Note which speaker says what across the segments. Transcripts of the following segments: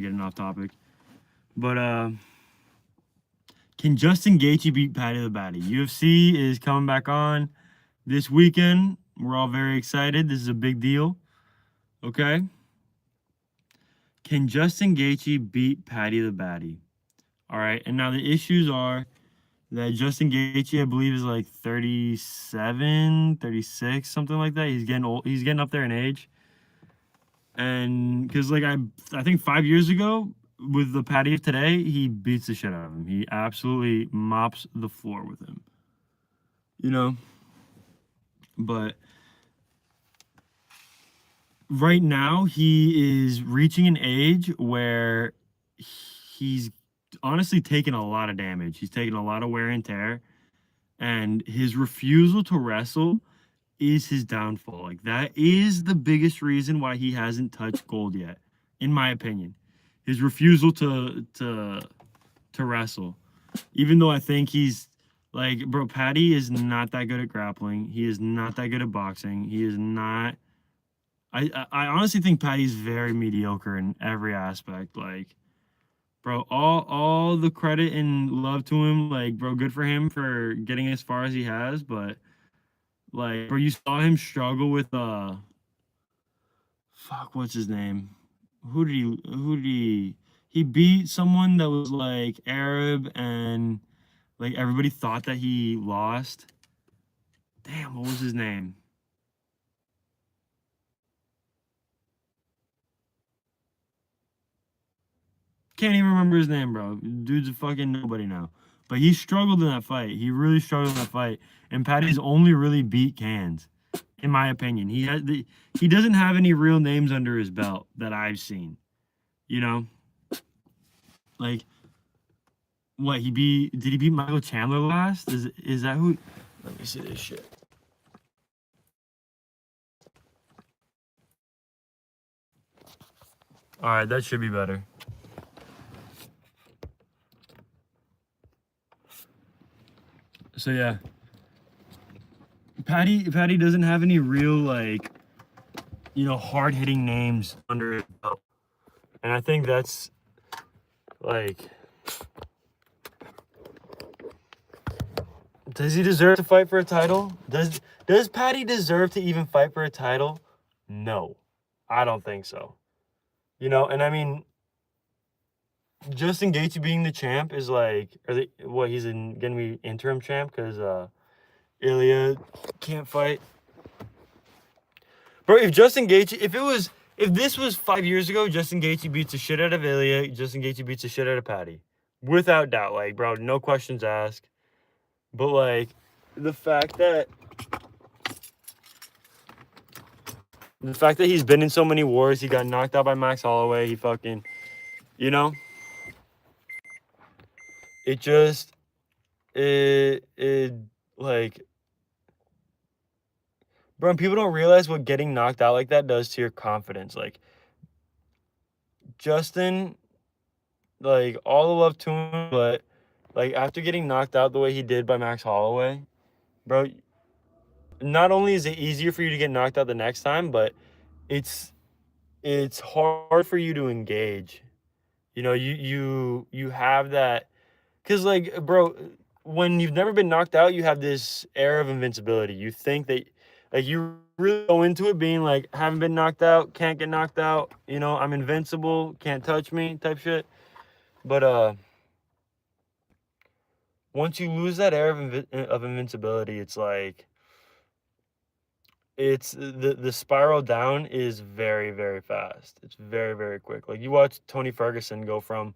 Speaker 1: getting off topic. But can Justin Gaethje beat Paddy the Baddy? UFC is coming back on this weekend. We're all very excited. This is a big deal. Okay. Can Justin Gaethje beat Paddy the Baddy? All right. And now the issues are that Justin Gaethje, I believe, is like 37, 36, something like that. He's getting old. He's getting up there in age. And because like I think 5 years ago with the Paddy of today, he beats the shit out of him. He absolutely mops the floor with him. You know, but right now he is reaching an age where he's honestly taking a lot of damage. He's taking a lot of wear and tear, and his refusal to wrestle is his downfall. Like that is the biggest reason why he hasn't touched gold yet, in my opinion. His refusal to wrestle. Even though I think he's like, bro, Paddy is not that good at grappling. He is not that good at boxing. He is not. I honestly think Paddy's very mediocre in every aspect. Like, bro, all the credit and love to him. Like, bro, good for him for getting as far as he has. But like, bro, you saw him struggle with fuck, what's his name? He beat someone that was like Arab and like everybody thought that he lost. Damn, what was his name? Can't even remember his name, bro. Dude's a fucking nobody now. But he struggled in that fight. He really struggled in that fight. And Paddy's only really beat Cans, in my opinion. He doesn't have any real names under his belt that I've seen. You know? Like what did he beat Michael Chandler last? Is that who? Let me see this shit. All right, that should be better. So yeah, Paddy doesn't have any real like hard hitting names under his belt, and I think that's like, does he deserve to fight for a title? Does Paddy deserve to even fight for a title? No, I don't think so. And I mean, Justin Gaethje being the champ is like, he's gonna be interim champ because Ilya can't fight. Bro, if this was 5 years ago, Justin Gaethje beats the shit out of Ilya. Justin Gaethje beats the shit out of Paddy, without doubt. Like, bro, no questions asked. But like, the fact that he's been in so many wars, he got knocked out by Max Holloway. He fucking, you know, it just it like, bro, people don't realize what getting knocked out like that does to your confidence. Like, Justin, like, all the love to him, but like after getting knocked out the way he did by Max Holloway, bro, not only is it easier for you to get knocked out the next time, but it's hard for you to engage. You have that, because like, bro, when you've never been knocked out, you have this air of invincibility. You think that, like, you really go into it being like, haven't been knocked out, can't get knocked out, I'm invincible, can't touch me type shit. But once you lose that air of invincibility, it's like, it's the spiral down is very, very fast. It's very, very quick. Like, you watch Tony Ferguson go from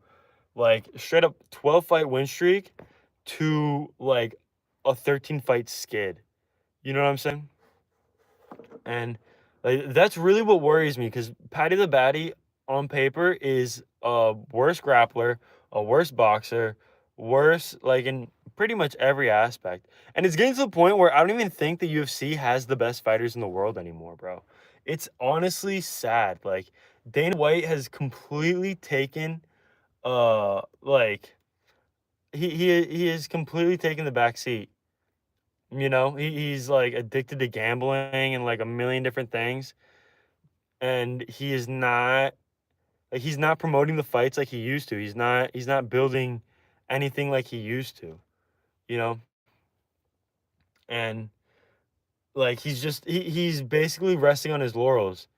Speaker 1: like straight up 12 fight win streak to like a 13 fight skid. You know what I'm saying? And like, that's really what worries me, because Paddy the Baddy on paper is a worse grappler, a worse boxer, worse like in pretty much every aspect. And it's getting to the point where I don't even think the UFC has the best fighters in the world anymore, bro. It's honestly sad. Like, Dana White has completely taken like, he has completely taken the back seat. He's like addicted to gambling and like a million different things, and he is not Like he's not promoting the fights like he used to. He's not building anything like he used to, you know? And like he's basically resting on his laurels,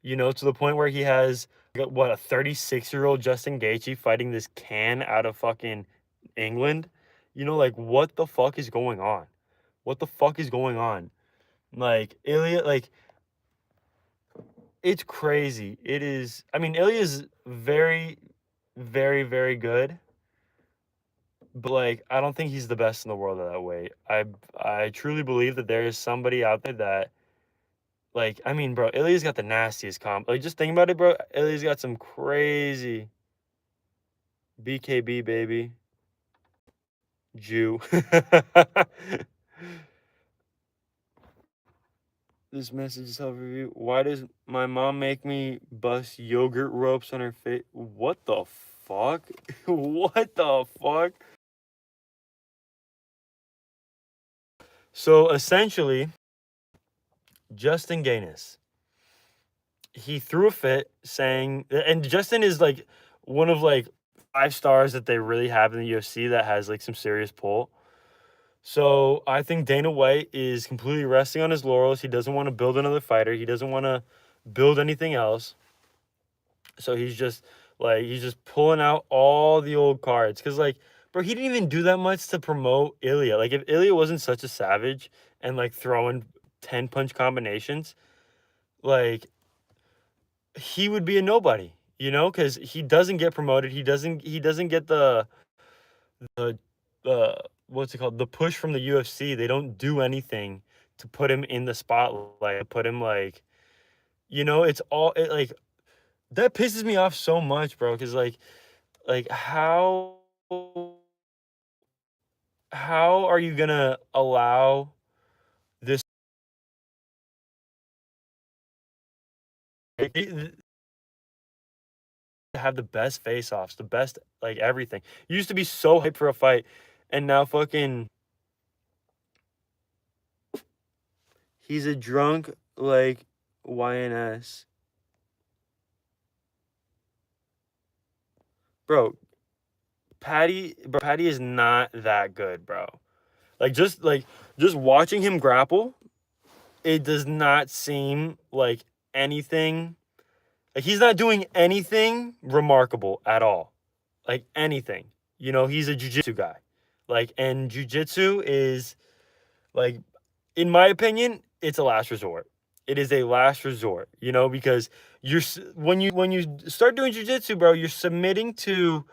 Speaker 1: to the point where he has what, a 36-year-old Justin Gaethje fighting this can out of fucking England. Like what the fuck is going on? What the fuck is going on? Like Ilya, like it's crazy. It is. I mean, Ilya's very, very, very good, but like I don't think he's the best in the world at that weight. I truly believe that there is somebody out there that, like, I mean, bro, Ilya's got the nastiest comp. Like, just think about it, bro. Ilya's got some crazy BKB baby Jew. This message is self review. Why does my mom make me bust yogurt ropes on her face? What the fuck? What the fuck? So essentially, Justin Gaethje, he threw a fit saying, and Justin is like one of like 5 stars that they really have in the UFC that has like some serious pull. So I think Dana White is completely resting on his laurels. He doesn't want to build another fighter. He doesn't want to build anything else. So he's just pulling out all the old cards. Cause like, bro, he didn't even do that much to promote Ilya. Like if Ilya wasn't such a savage and like throwing 10 punch combinations, like he would be a nobody, because he doesn't get promoted. He doesn't get the what's it called? The push from the UFC. They don't do anything to put him in the spotlight, put him like, it's all like that pisses me off so much, bro. Cause like how are you gonna allow this to have the best face-offs, the best like everything? You used to be so hyped for a fight, and now fucking he's a drunk like YNS. Bro, Paddy is not that good, bro. Like just watching him grapple, it does not seem like anything. Like he's not doing anything remarkable at all. Like anything. He's a jujitsu guy. Like, and jujitsu is like, in my opinion, it's a last resort. It is a last resort, because when you start doing jujitsu, bro, you're submitting to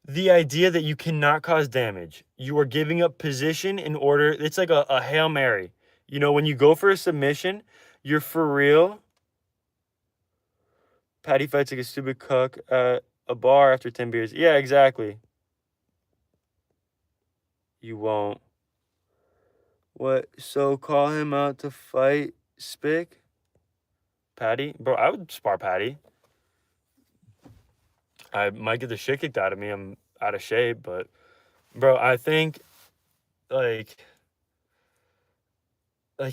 Speaker 1: the idea that you cannot cause damage. You are giving up position in order. It's like a Hail Mary. When you go for a submission, you're for real. Paddy fights like a stupid cuck at a bar after 10 beers. Yeah, exactly. You won't. What? So call him out to fight Spick? Paddy? Bro, I would spar Paddy. I might get the shit kicked out of me. I'm out of shape, but bro, I think like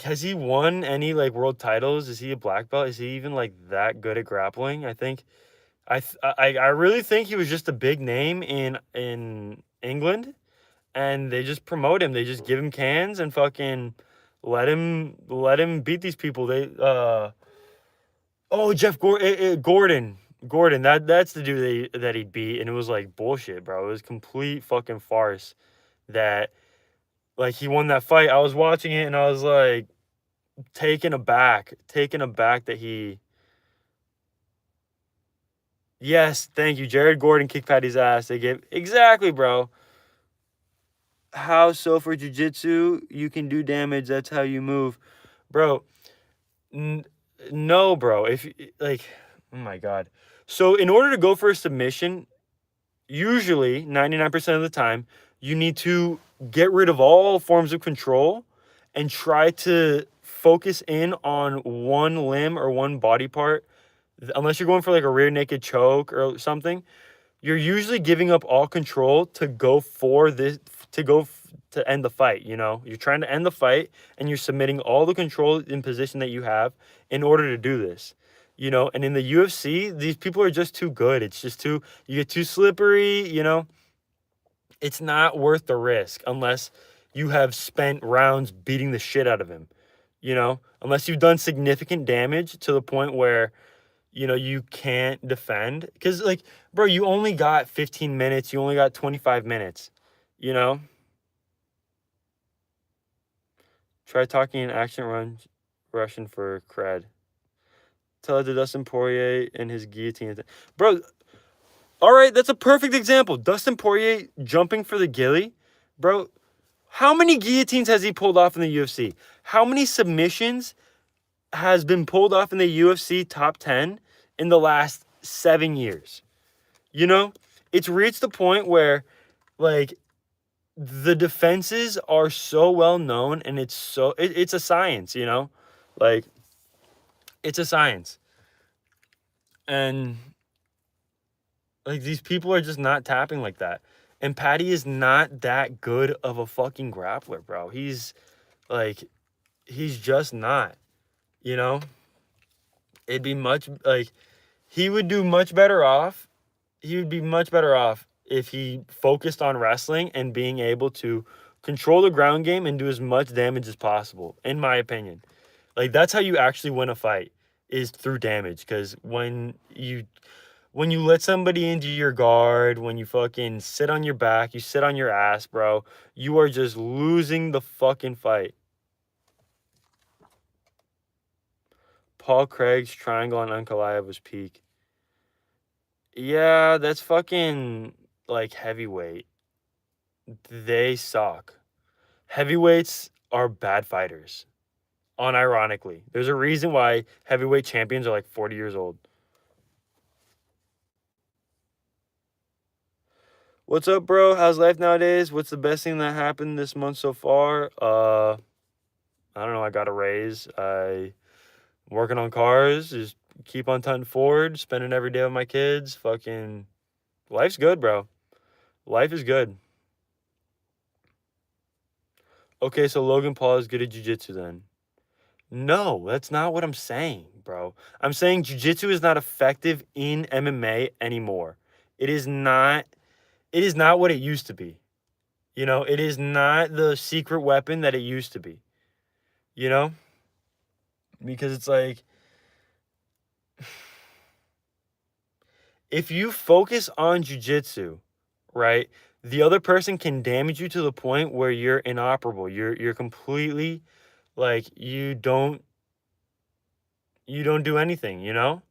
Speaker 1: has he won any like world titles? Is he a black belt? Is he even like that good at grappling? I really think he was just a big name in England, and they just promote him. They just give him cans and fucking let him beat these people. Jeff Gordon. That's the dude that he beat, and it was like bullshit, bro. It was complete fucking farce that like he won that fight. I was watching it and I was like taken aback that he. Yes, thank you. Jared Gordon kicked Paddy's ass. They gave exactly, bro. How so for jiu-jitsu? You can do damage. That's how you move, bro. No, bro. If like, oh my god. So in order to go for a submission, usually 99% of the time, you need to get rid of all forms of control and try to focus in on one limb or one body part. Unless you're going for like a rear naked choke or something, you're usually giving up all control to go for this, to end the fight. You're trying to end the fight and you're submitting all the control in position that you have in order to do this. you know, and in the UFC, these people are just too good. It's just too, you get too slippery, you know. It's not worth the risk unless you have spent rounds beating the shit out of him, you know, unless you've done significant damage to the point where, you know, you can't defend. Because, like, bro, you only got 15 minutes, you only got 25 minutes, you know. Try talking in action Russian for cred. Tell it to Dustin Poirier and his guillotine. Bro, all right, that's a perfect example. Dustin Poirier jumping for the gilly. Bro, how many guillotines has he pulled off in the UFC? How many submissions has been pulled off in the UFC top 10 in the last 7 years? You know, it's reached the point where, like, the defenses are so well known, and it's a science, you know? Like, it's a science. And, like, these people are just not tapping like that. And Paddy is not that good of a fucking grappler, bro. He's just not, you know? It'd be much, like, he would do much better off. He would be much better off if he focused on wrestling and being able to control the ground game and do as much damage as possible, in my opinion. Like, that's how you actually win a fight, is through damage. Because when you let somebody into your guard, when you fucking sit on your back, you sit on your ass, bro, you are just losing the fucking fight. Paul Craig's triangle on Ankalaev was peak. Yeah, that's fucking, like, heavyweight. They suck. Heavyweights are bad fighters. Unironically. There's a reason why heavyweight champions are like 40 years old. What's up, bro? How's life nowadays? What's the best thing that happened this month so far? I don't know. I got a raise. I'm working on cars. Just keep on tutting forward. Spending every day with my kids. Fucking life's good, bro. Life is good. Okay, so Logan Paul is good at jiu-jitsu then. No, that's not what I'm saying, bro. I'm saying jiu-jitsu is not effective in MMA anymore. It is not what it used to be. You know, it is not the secret weapon that it used to be. You know? Because it's like, if you focus on jiu-jitsu, right, the other person can damage you to the point where you're inoperable. You're completely, like, you don't do anything, you know?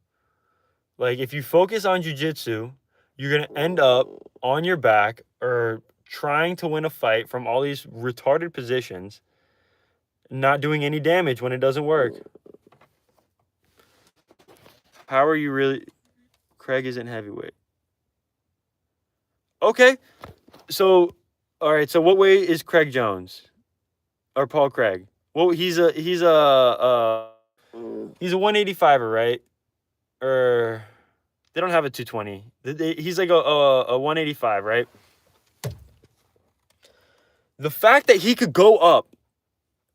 Speaker 1: Like, if you focus on jiu-jitsu, you're going to end up on your back or trying to win a fight from all these retarded positions, not doing any damage when it doesn't work. How are you really? Craig isn't heavyweight. Okay. So, all right. So what weight is Craig Jones or Paul Craig? Well, he's a 185er, right? Or they don't have a 220. He's like a 185, right? The fact that he could go up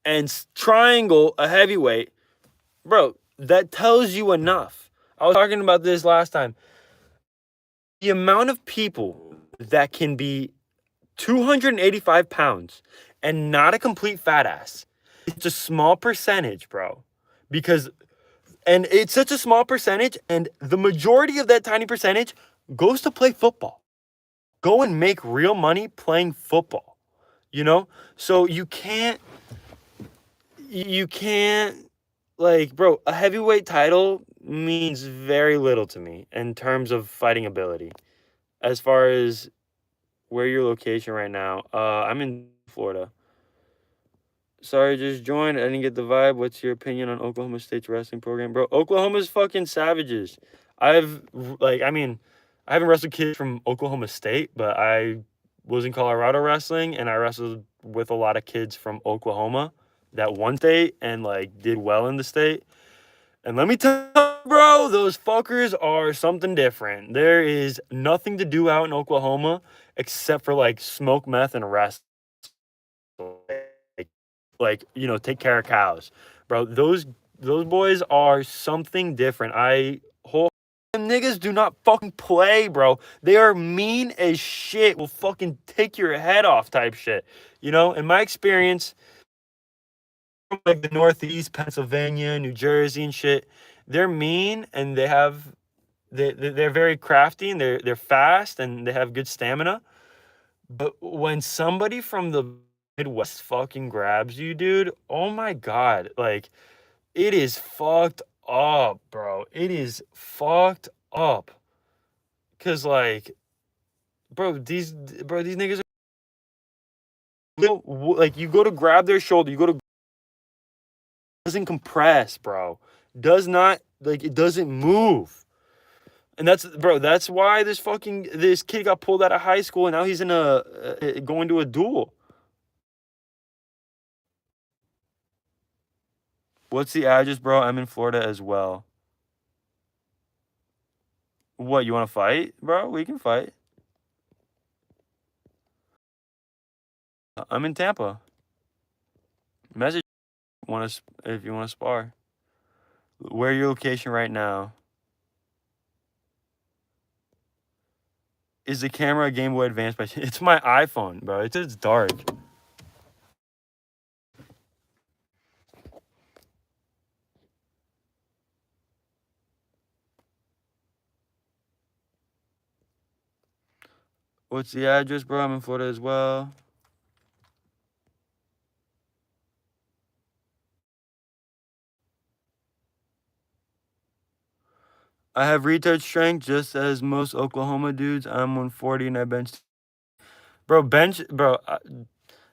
Speaker 1: and triangle a heavyweight, bro, that tells you enough. I was talking about this last time. The amount of people that can be 285 pounds and not a complete fat ass, it's a small percentage, bro. And it's such a small percentage, and the majority of that tiny percentage goes to play football. Go and make real money playing football, you know? So you can't, like, bro, a heavyweight title means very little to me in terms of fighting ability. As far as where your location right now, I'm in Florida. Sorry, just joined. I didn't get the vibe. What's your opinion on Oklahoma State's wrestling program, bro? Oklahoma's fucking savages. I haven't wrestled kids from Oklahoma State, but I was in Colorado wrestling, and I wrestled with a lot of kids from Oklahoma that won state and, like, did well in the state. And let me tell you, bro, those fuckers are something different. There is nothing to do out in Oklahoma except for, like, smoke meth and wrestle. Like, you know, take care of cows. Bro, those Those boys are something different. Them niggas do not fucking play, bro. They are mean as shit. Will fucking take your head off type shit. You know, in my experience, from like the Northeast, Pennsylvania, New Jersey, and shit, they're mean and they're very crafty and they're fast and they have good stamina. But when somebody from the Midwest fucking grabs you, dude, oh my God, like it is fucked up, bro. It is fucked up. Cause like, these niggas are like you go to grab their shoulder, you go to doesn't compress, bro. Does not like it doesn't move. And that's why this kid got pulled out of high school and now he's in going to a duel. What's the address, bro? I'm in Florida as well. What, you want to fight, bro? We can fight. I'm in Tampa. Message if you want to spar. Where your location right now? Is the camera a Game Boy Advance? It's my iPhone, bro. It's dark. What's the address, bro? I'm in Florida as well. I have retard strength just as most Oklahoma dudes. I'm 140 and I bench. Bro,